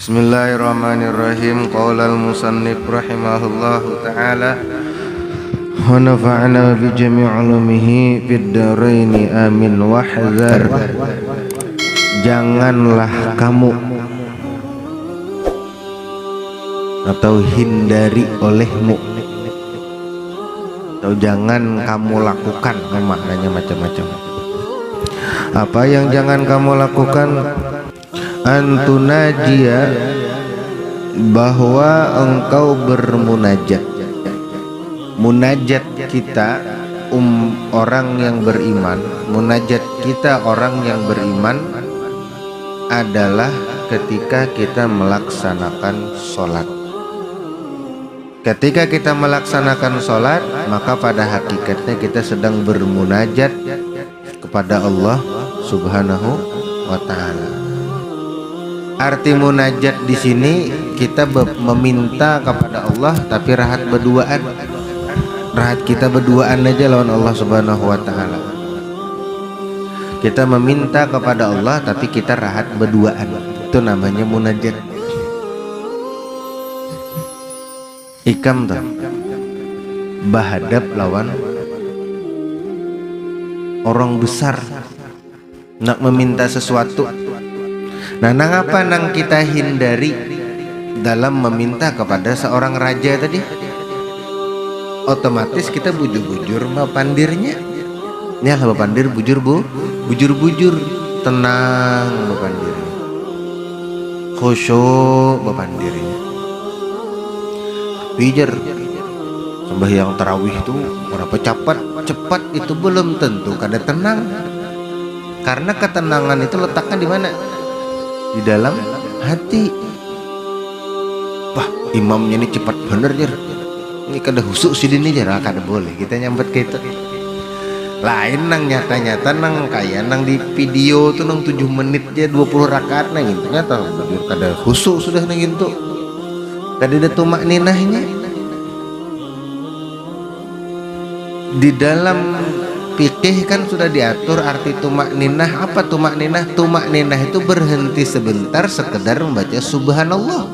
Bismillahirrahmanirrahim. Qala al-musannif rahimahullahu ta'ala wa nafa'na bi jami' ulumihi fid dharaini amin wahzar. Janganlah kamu atau hindari olehmu atau jangan kamu lakukan, maknanya macam-macam. Apa yang jangan kamu lakukan? Antunajia, bahwa engkau bermunajat. Munajat kita orang yang beriman, munajat kita orang yang beriman adalah ketika kita melaksanakan sholat. Ketika kita melaksanakan sholat, maka pada hakikatnya kita sedang bermunajat kepada Allah Subhanahu wa ta'ala. Arti munajat di sini kita meminta kepada Allah, tapi rahat berduaan. Rahat kita berduaan aja lawan Allah Subhanahu wa ta'ala. Kita meminta kepada Allah tapi kita rahat berduaan. Itu namanya munajat. Ikam tuh bahadap lawan orang besar nak meminta sesuatu. Nah, apa nang kita hindari dalam meminta kepada seorang raja tadi? Otomatis kita bujur-bujur pandirnya. Nya lah pandir bujur bujur-bujur, tenang pandirnya. Khusyuk pandirnya. Pijer sembahyang tarawih itu berapa cepat itu belum tentu kada tenang. Karena ketenangan itu letaknya di mana? Di dalam hati. Wah, imamnya ini cepat bener jar. Ini kada husuk sih ini jar, kada boleh kita nyambet ke itu. Lain nang nyata-nyata nang kayak nang di video tuh nang 7 menit aja 20 rakaat nang itu nyata kada husuk sudah nang itu. Kada ada tumak ninahnya. Di dalam fikih kan sudah diatur arti tumak ninah. Apa tumak ninah? Tumak ninah itu berhenti sebentar sekedar membaca subhanallah.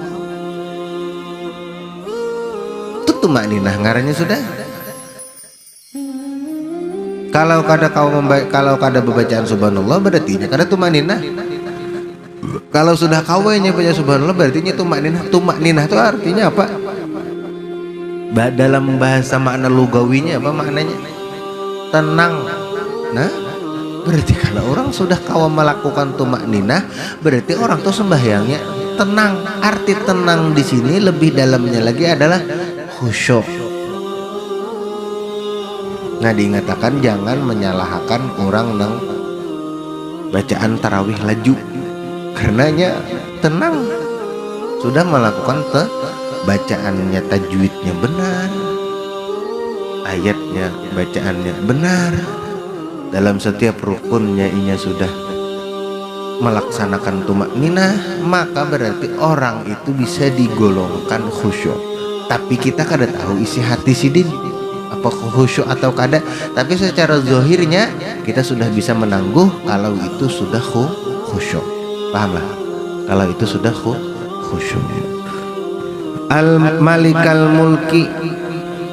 Itu tumak ninah ngarannya sudah. Kalau kada bacaan subhanallah berarti kada tumak ninah. Kalau sudah kawainya baca subhanallah berarti tumak ninah. Tumak ninah itu artinya apa? Dalam bahasa makna lugawinya apa maknanya? Tenang. Nah, berarti kalau orang sudah kawa melakukan tumak ninah, berarti orang tuh sembahyangnya tenang. Arti tenang di sini lebih dalamnya lagi adalah khusyuk. Nah, diingatkan jangan menyalahkan orang nang bacaan tarawih laju, karenanya tenang. Sudah melakukan bacaannya, tajwidnya benar, ayatnya bacaannya benar, dalam setiap rukunnya inya sudah melaksanakan tumak ninah, maka berarti orang itu bisa digolongkan khusyuk. Tapi kita kada tahu isi hati sidin apa khusyuk atau kada, tapi secara zahirnya kita sudah bisa menangguh kalau itu sudah khusyuk. Pahamlah kalau itu sudah khusyuk. Al-Malikal Mulki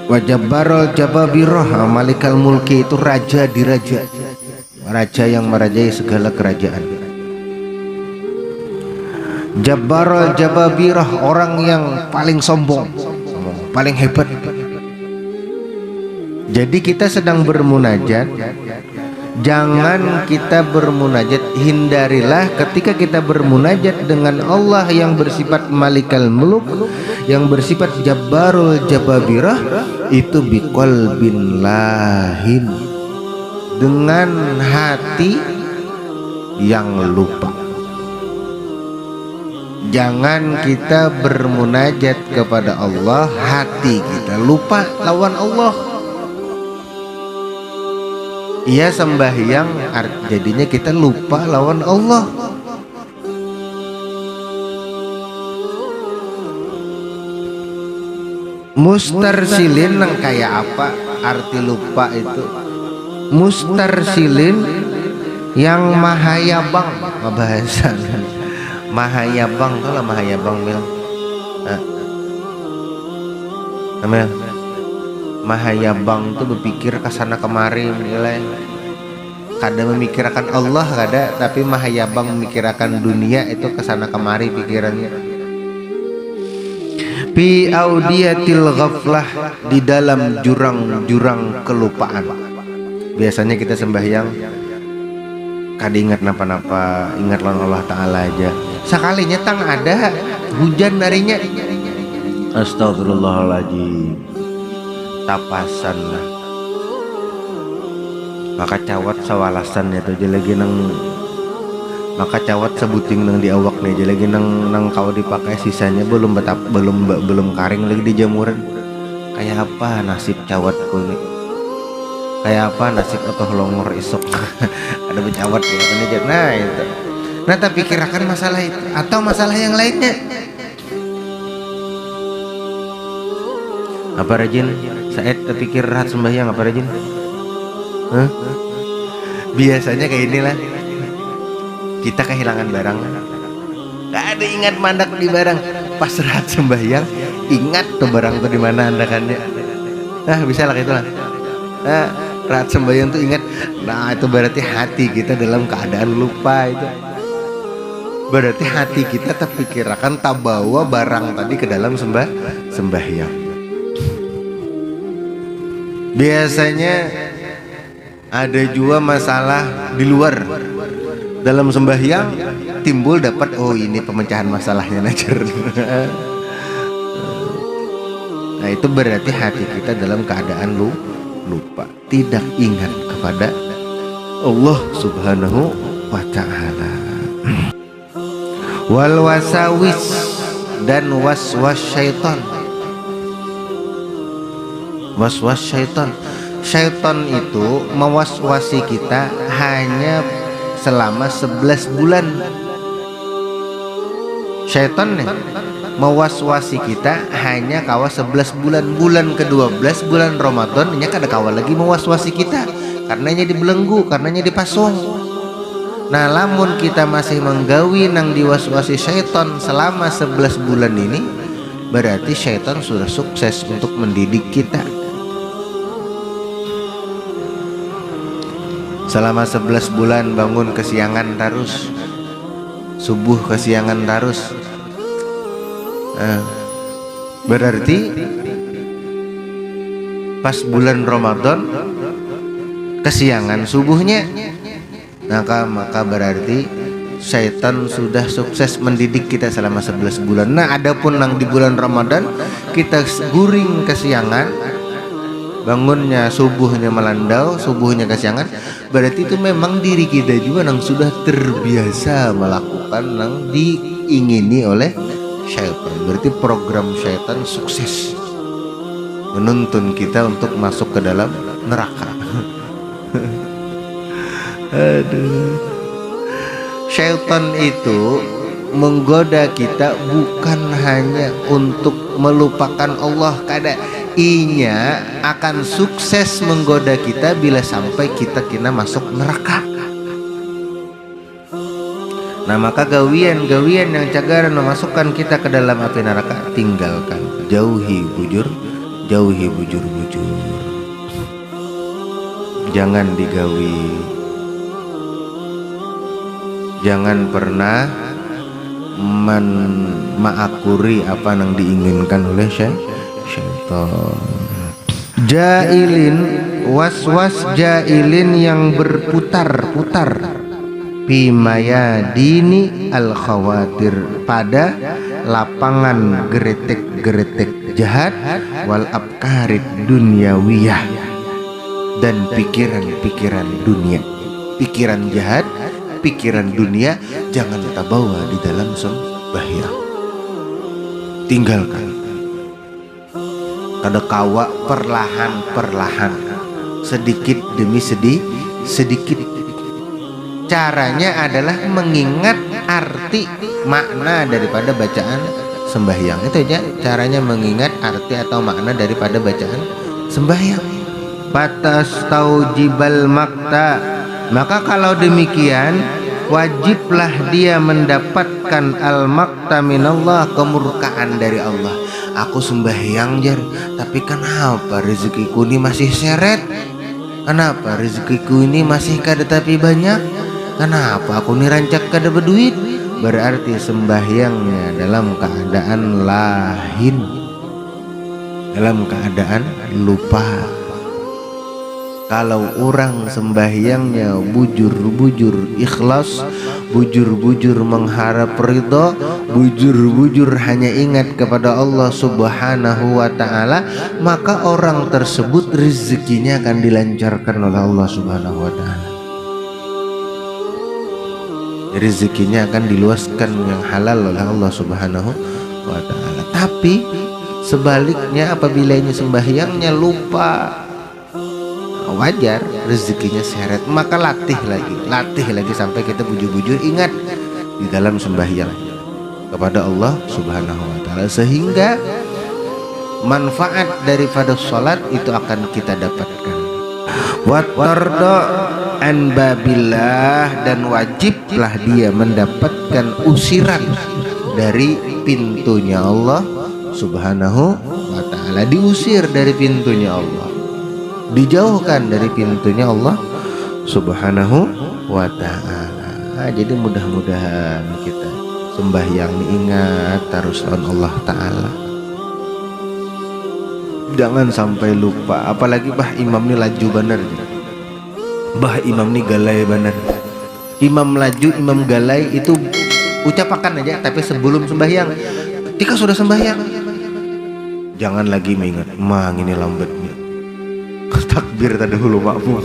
wa Jabbarul Jababirah. Malikal Mulki itu raja di raja, raja yang merajai segala kerajaan. Jabbarul Jababirah, orang yang paling sombong, paling hebat. Jadi kita sedang bermunajat, jangan kita bermunajat, hindarilah ketika kita bermunajat dengan Allah yang bersifat Malikal Mulk, yang bersifat Jabbarul Jababirah, itu biqalbin lahin, dengan hati yang lupa. Jangan kita bermunajat kepada Allah hati kita lupa lawan Allah. Ia sembahyang jadinya kita lupa lawan Allah. Mustarsilin yang kayak apa arti lupa itu? Mustarsilin yang mahayabang, bahasa Mahayabang tuh lah, Mahayabang Mil. Namanya Mahayabang tuh berpikir kesana kemari nilai. Kada memikirkan Allah kada, tapi Mahayabang memikirkan dunia, itu kesana kemari pikirannya. Fi audiyatil ghaflah, di dalam jurang-jurang kelupaan. Biasanya kita sembahyang kada ingat napa-napa, ingat lawan Allah Ta'ala aja. Sekalinya tang ada hujan darinya, astagfirullahaladzim, tapasan lah. Maka cawat sawalasan itu aja lagi nang, maka cawat sebuting nang di awak nih aja lagi nang kau dipakai, sisanya belum karing lagi di jamuran. Kayak apa nasib cawatku nih, kayak apa nasib otoh longor isok. Ada bercawat ya ini. Nah itu, nah tapi pikirkan masalah itu atau masalah yang lainnya. Apa rajin Said terpikir rahat sembahyang apa rajin? Biasanya kayak inilah, kita kehilangan barang, gak ada ingat mandak di barang, pas rahat sembahyang ingat tuh barang tuh di mana andakannya. Nah bisa lah itulah. Nah, rahat sembahyang tuh ingat. Nah itu berarti hati kita dalam keadaan lupa. Itu berarti hati kita terpikirkan tak bawa barang tadi ke dalam sembahyang. Biasanya ada juga masalah di luar, dalam sembahyang timbul dapat, oh ini pemecahan masalahnya najar. Nah itu berarti hati kita dalam keadaan lupa, tidak ingat kepada Allah Subhanahu wa Ta'ala. Wal wasawis, dan waswas syaitan. Waswas syaitan, syaitan itu mewaswasi kita hanya selama 11 bulan. Syaitan nih mewaswasi kita hanya kawa 11 bulan. Bulan ke-12 bulan Ramadan nya kada kawa lagi mewaswasi kita, karenanya dibelenggu, karenanya dipasung. Nah lamun kita masih menggawi nang diwaswasi syaitan selama 11 bulan ini, berarti syaitan sudah sukses untuk mendidik kita. Selama 11 bulan bangun kesiangan terus, subuh kesiangan terus. Berarti pas bulan Ramadan kesiangan subuhnya, maka berarti syaitan sudah sukses mendidik kita selama 11 bulan. Nah adapun nang di bulan Ramadan kita guring kesiangan, bangunnya subuhnya melandau, subuhnya kesiangan, berarti itu memang diri kita juga nang sudah terbiasa melakukan nang diingini oleh syaitan. Berarti program syaitan sukses menuntun kita untuk masuk ke dalam neraka. Aduh, syaitan itu menggoda kita bukan hanya untuk melupakan Allah, kada, inya akan sukses menggoda kita bila sampai kita kena masuk neraka. Nah maka gawian-gawian yang cagaran memasukkan kita ke dalam api neraka tinggalkan, jauhi bujur, jangan digawi. Jangan pernah maakuri apa yang diinginkan oleh syaitan. Jailin, waswas jailin yang berputar-putar, bimaya dini al khawatir, pada lapangan geretek-geretek jahat, wal abkarid dunyawiyah, dan pikiran-pikiran dunia, pikiran jahat, pikiran dunia jangan kita bawa di dalam sembahyang. Tinggalkan. Kada kawa perlahan-perlahan, sedikit demi sedikit. Caranya adalah mengingat arti makna daripada bacaan sembahyang. Itu aja caranya, mengingat arti atau makna daripada bacaan sembahyang. Batas taujibal makta, maka kalau demikian wajiblah dia mendapatkan al-maqta minallah, kemurkaan dari Allah. Aku sembahyang jar, tapi kenapa rezekiku ini masih seret? Kenapa rezekiku ini masih kada tapi banyak? Kenapa aku ini rancak kada berduit? Berarti sembahyangnya dalam keadaan lahin, dalam keadaan lupa. Kalau orang sembahyangnya bujur-bujur ikhlas, bujur-bujur mengharap ridho, bujur-bujur hanya ingat kepada Allah Subhanahu wa ta'ala, maka orang tersebut rezekinya akan dilancarkan oleh Allah Subhanahu wa ta'ala. Rezekinya akan diluaskan yang halal oleh Allah Subhanahu wa ta'ala. Tapi sebaliknya, apabila ini sembahyangnya lupa, wajar rezekinya seret, maka latih lagi sampai kita bujur-bujur ingat di dalam sembahyang kepada Allah Subhanahu wa ta'ala, sehingga manfaat daripada sholat itu akan kita dapatkan. Watardo an babillah, dan wajiblah dia mendapatkan usiran dari pintunya Allah Subhanahu wa ta'ala, diusir dari pintunya Allah, dijauhkan dari pintunya Allah Subhanahu wa ta'ala. Jadi mudah-mudahan kita sembahyang ingat terus lawan Allah ta'ala, jangan sampai lupa. Apalagi bah imam ni laju bener, bah imam ni galai bener. Imam laju, imam galai itu ucapakan aja, tapi sebelum sembahyang, ketika sudah sembahyang jangan lagi mengingat mang ini lambatnya takbir tadi dulu makmum.